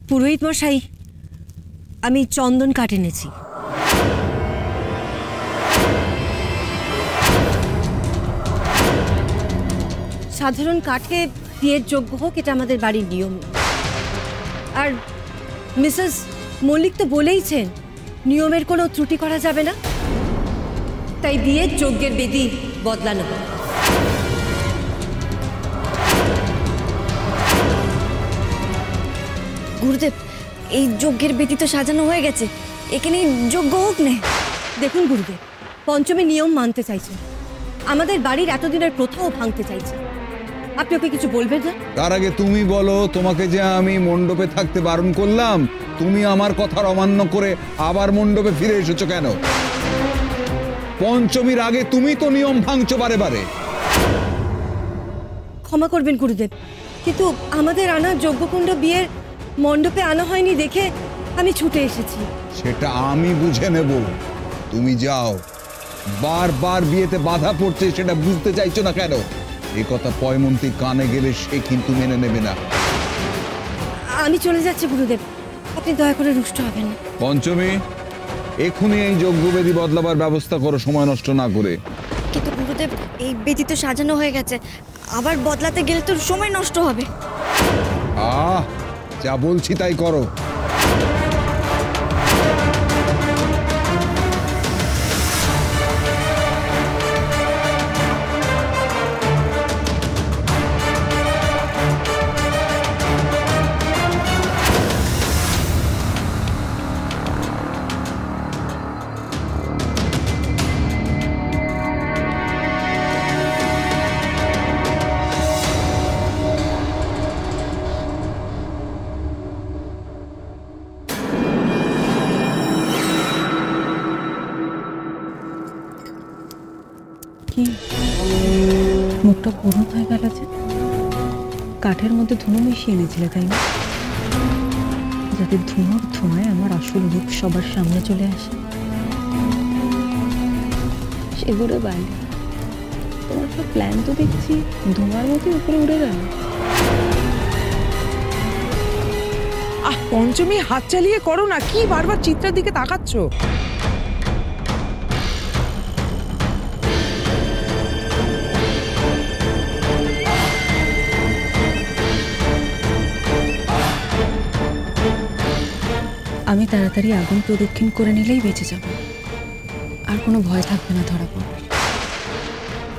পুরোহিত মশাই, আমি চন্দন কাঠ এনেছি। সাধারণ কাঠে বিয়ের যোগ্য হোক, এটা আমাদের বাড়ির নিয়ম। আর মিসেস মল্লিক তো বলেইছেন নিয়মের কোনো ত্রুটি করা যাবে না, তাই বিয়ের যজ্ঞের বেদি বদলানো। গুরুদেব, এই যজ্ঞের বেদি তো সাজানো হয়ে গেছে, এখানে যজ্ঞ হোক না। দেখুন গুরুদেব, পঞ্চমী নিয়ম মানতে চাইছেন, আমাদের বাড়ির এতদিনের প্রথাও ভাঙতে চাইছে। আপনি ওকে কিছু বলবেন না? তার আগে তুমি বলো, তোমাকে যে আমি মণ্ডপে থাকতে বারণ করলাম, তুমি আমার কথার অমান্য করে আবার মণ্ডপে ফিরে এসেছো কেন? পঞ্চমীর আগে তুমি তো নিয়ম ভাঙছো বারে বারে। ক্ষমা করবেন গুরুদেব, কিন্তু আমাদের আনা যজ্ঞকুণ্ড বিয়ের মণ্ডপে আনা হয়নি দেখে আমি ছুটে এসেছি। সেটা আমি বুঝে নেব, তুমি যাও। বারবার বিয়েতে বাধা পড়ছে, সেটা বুঝতে চাইছো না কেন? এই কথা পয়মন্তীর কানে গেলে সে কিন্তু মেনে নেবে না। আমি চলে যাচ্ছি গুরুদেব, আপনি দয়া করে রুষ্ট হবেন না। পঞ্চমী, এক্ষুনি এই যজ্ঞবেদী বদলাবার ব্যবস্থা করো, সময় নষ্ট না করে। কিন্তু গুরুদেব, এই বেদি তো সাজানো হয়ে গেছে, আবার বদলাতে গেলে তো সময় নষ্ট হবে। যা বলছি তাই করো। মুখটা পুরো হয়ে গেল যে, কাঠের মধ্যে ধুনো মিশিয়ে এনেছিলে তাই না? যাতে ধুনোর ধোঁয়ায় আমার আসল রূপ সবার সামনে চলে আসে। সেগুলো বাইরে তোমার সব প্ল্যান তো দেখছি ধোঁয়ার মতোই উপরে উড়ে গেল। পঞ্চমী, হাত চালিয়ে করো না, কি বারবার চিত্রার দিকে তাকাচ্ছ? আমি তাড়াতাড়ি আগুন প্রদক্ষিণ করে নিলেই বেঁচে যাব, আর কোনো ভয় থাকবে না ধরা পড়ার।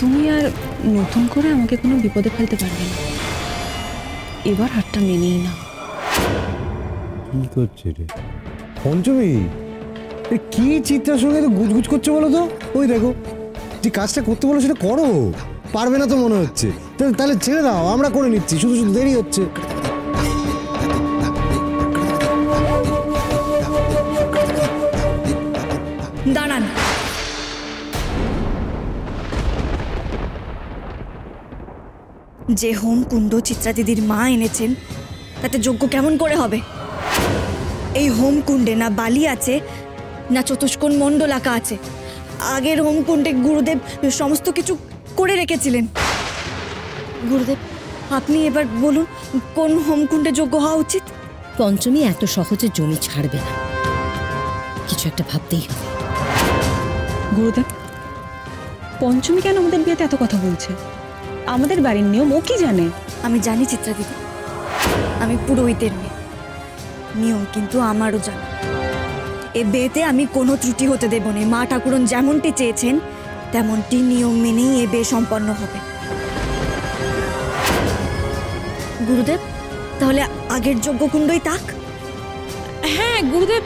তুমি আর নতুন করে আমাকে কোনো বিপদে ফেলতে পারবে না। এবার হাতটা মেনেই না। কি করছে রে পঞ্চমী? কি চিত্রার সঙ্গে তো গুজগুজ করছে বলো তো? ওই দেখো, যে কাজটা করতে বলো সেটা করো। পারবে না তো মনে হচ্ছে, তাহলে ছেড়ে দাও, আমরা করে নিচ্ছি, শুধু শুধু দেরি হচ্ছে। দাঁড়ান, যে হোম কুণ্ড চিত্রা দিদির মা এনেছেন তাতে যজ্ঞ কেমন করে হবে? এই হোম কুণ্ডে না বালি আছে, না চতুষ্কোণ মণ্ডল আঁকা আছে। আগের হোম কুণ্ডে গুরুদেব সমস্ত কিছু করে রেখেছিলেন। গুরুদেব, আপনি এবার বলুন কোন হোম কুণ্ডে যজ্ঞ হওয়া উচিত? পঞ্চমী এত সহজে জমি ছাড়বে না, কিছু একটা ভাবতেই হবে। গুরুদেব, পঞ্চমী কেন আমাদের বিয়েতে এত কথা বলছে? আমাদের বাড়ির নিয়ম ও কি জানে? আমি জানি চিত্রা দিদি, আমি পুরোহিতের মেয়ে, নিয়ম কিন্তু আমারও জানা। এ বিয়েতে আমি কোনো ত্রুটি হতে দেব না। মা ঠাকুরন যেমনটি চেয়েছেন তেমনটি নিয়ম মেনেই এ বিয়ে সম্পন্ন হবে। গুরুদেব, তাহলে আগের যজ্ঞকুণ্ডই তাক? হ্যাঁ গুরুদেব,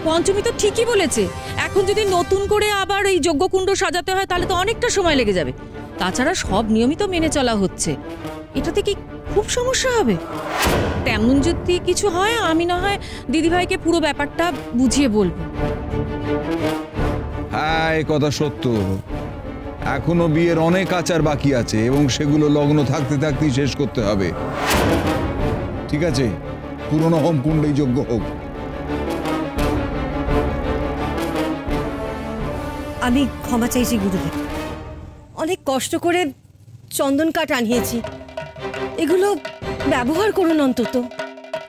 পঞ্চমী তো ঠিকই বলেছে। এখন যদি নতুন করে আবার এই যজ্ঞকুণ্ড সাজাতে হয় তাহলে তো অনেকটা সময় লেগে যাবে। তাছাড়া সব নিয়মই তো মেনে চলা হচ্ছে, এটাতে কি খুব সমস্যা হবে? তেমন যদি কিছু হয় আমি না হয় দিদিভাইকে পুরো ব্যাপারটা বুঝিয়ে বলবো। হ্যাঁ, এই কথা সত্য। এখনো বিয়ের অনেক আচার বাকি আছে এবং সেগুলো লগ্ন থাকতে থাকতেই শেষ করতে হবে। ঠিক আছে, পুরনো হোম কুণ্ডেই যজ্ঞ হোক। আমি ক্ষমা চাইছি গুরুদেব, অনেক কষ্ট করে চন্দন কাঠ আনিয়েছি, এগুলো ব্যবহার করুন অন্তত।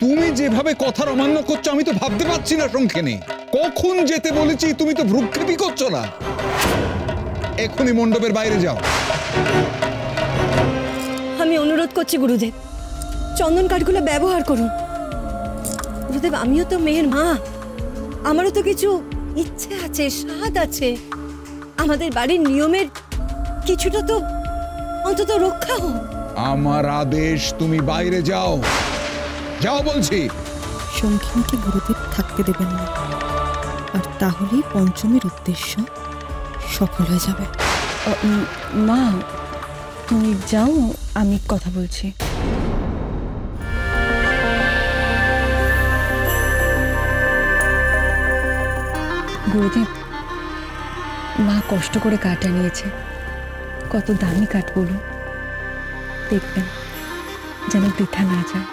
তুমি যেভাবে কথার অমান্য করছো আমি তো ভাবতে পারছি না সংখ্যানে। কখন যেতে বলেছি তুমি তো ভ্রুক্ষেপই করছো না। এখনই মণ্ডপের বাইরে যাও। আমি অনুরোধ করছি গুরুদেব, চন্দন কাঠগুলো ব্যবহার করুন। গুরুদেব, আমিও তো মেয়ের মা, আমারও তো কিছু ইচ্ছে আছে, স্বাদ আছে। আমাদের বাড়ির নিয়মের কিছুটা তো অন্তত রক্ষা হোক। আমার আদেশ, তুমি বাইরে যাও, যাও বলছি। শঙ্খিনীকে গুরুদেব থাকতে দেবেন না, আর তাহলেই পঞ্চমীর উদ্দেশ্য সফল হয়ে যাবে। মা তুমি যাও, আমি কথা বলছি। গুরুদেব, মা কষ্ট করে কাঠ আনিয়েছে, কত দামি কাঠ বলুন, দেখবেন যেন বৃথা না যায়।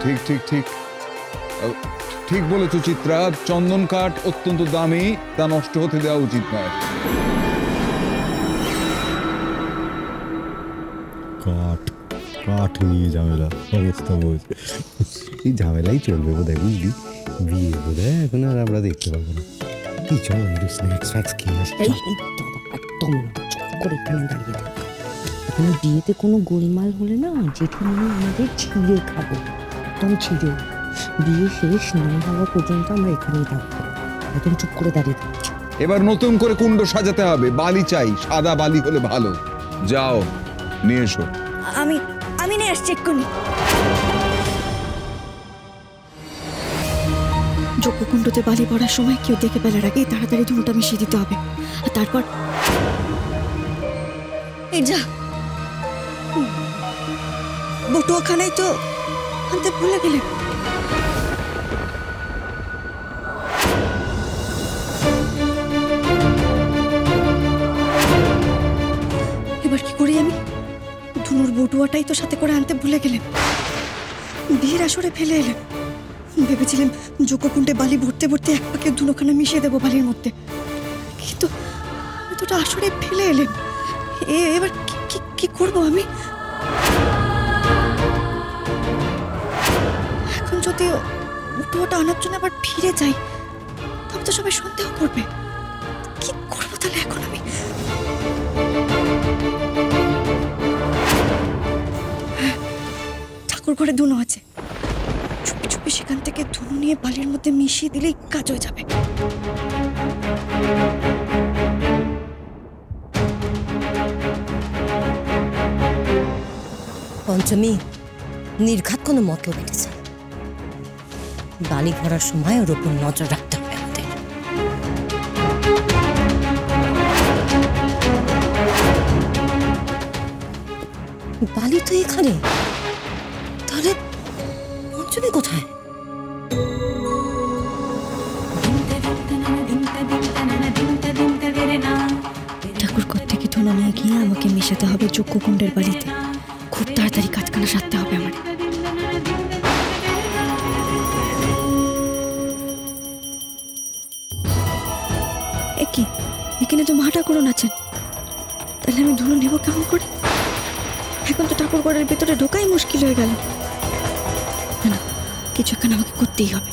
ঠিক ঠিক ঠিক ঠিক বলেছো চিত্রা, চন্দন কাঠ অত্যন্ত দামি, তা নষ্ট হতে দেওয়া উচিত নয়। কাঠ কাঠ নিয়ে ঝামেলা অবস্থা বলছে, এই ঝামেলাই চলবে বোধহয়, বুঝলি? বিয়ে বোধহয় এখন আর আমরা দেখতে পাবো না। কি চল স্ন্যাক্স ফ্যাক্স খেয়ে আসি। একদম চুপ করে এখানে দাঁড়িয়ে থাক। এখানে বিয়েতে কোনো গোলমাল হলে না জেঠিমনি আমাদের ছিঁড়ে খাবো, একদম ছিঁড়ে। বিয়ে শেষ না হওয়া পর্যন্ত আমরা এখানেই থাকবো, একদম চুপ করে দাঁড়িয়ে থাকছি। এবার নতুন করে কুণ্ড সাজাতে হবে, বালি চাই, সাদা বালি হলে ভালো। যাও নিয়ে এসো। আমি নিয়ে আসছি এক্ষুনি। যজ্ঞকুণ্ডতে বালি পড়ার সময় কেউ দেখে ফেলার আগেই তাড়াতাড়ি ধুনোটা মিশিয়ে দিতে হবে, আর তারপর এই যা বটুয়াখানায় তো আনতে ভুলে গেলে। এবার কি করি আমি? ধুনুর বটুয়াটাই তো সাথে করে আনতে ভুলে গেলেন, বিয়ের আসরে ফেলে এলেন। ভেবেছিলাম যজ্ঞকুণ্ডে বালি ভরতে ভরতে এক পাকে ধুনোখানা মিশিয়ে দেবো বালির মধ্যে, কিন্তু দুটো আসরে ফেলে এলেন। এবার কি করবো আমি? এখন যদি বটুয়াটা আনার জন্য আবার ফিরে যাই তবে তো সবাই সন্দেহ করবে। কি করবো তাহলে এখন আমি? ঠাকুর ঘরে ধুনো আছে, চুপি চুপি সেখান থেকে ধুনো নিয়ে বালির মধ্যে মিশিয়ে দিলেই কাজ হয়ে যাবে। পঞ্চমী, নির্ঘাত কোনো মতলব এটেছে। বালি ভরার সময় ওর উপর নজর রাখতে হবে আমাদের। বালি তো এখানে, তাহলে পঞ্চমী কোথায়? ঠাকুর ঘর থেকে ধুনো নিয়ে গিয়ে আমাকে মেশাতে হবে যজ্ঞকুণ্ডের বালিতে। খুব তাড়াতাড়ি কাজখানা সারতে হবে আমার। এখানে তো মা ঠাকুরন আছেন, তাহলে আমি ধুনো নেব কেমন করে? এখন তো ঠাকুর ঘরের ভেতরে ঢোকাই মুশকিল হয়ে গেল। না, কিছু এখন আমাকে করতেই হবে।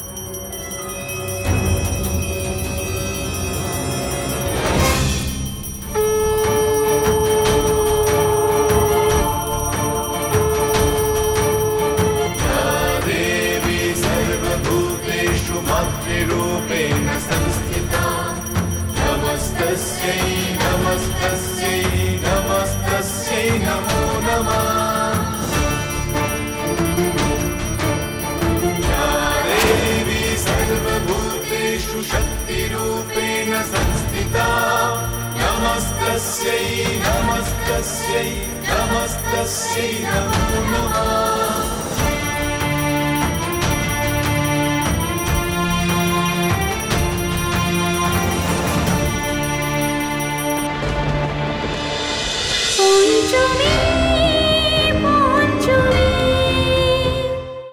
नमस्तस्यै नमस्तस्यै नमो नमः।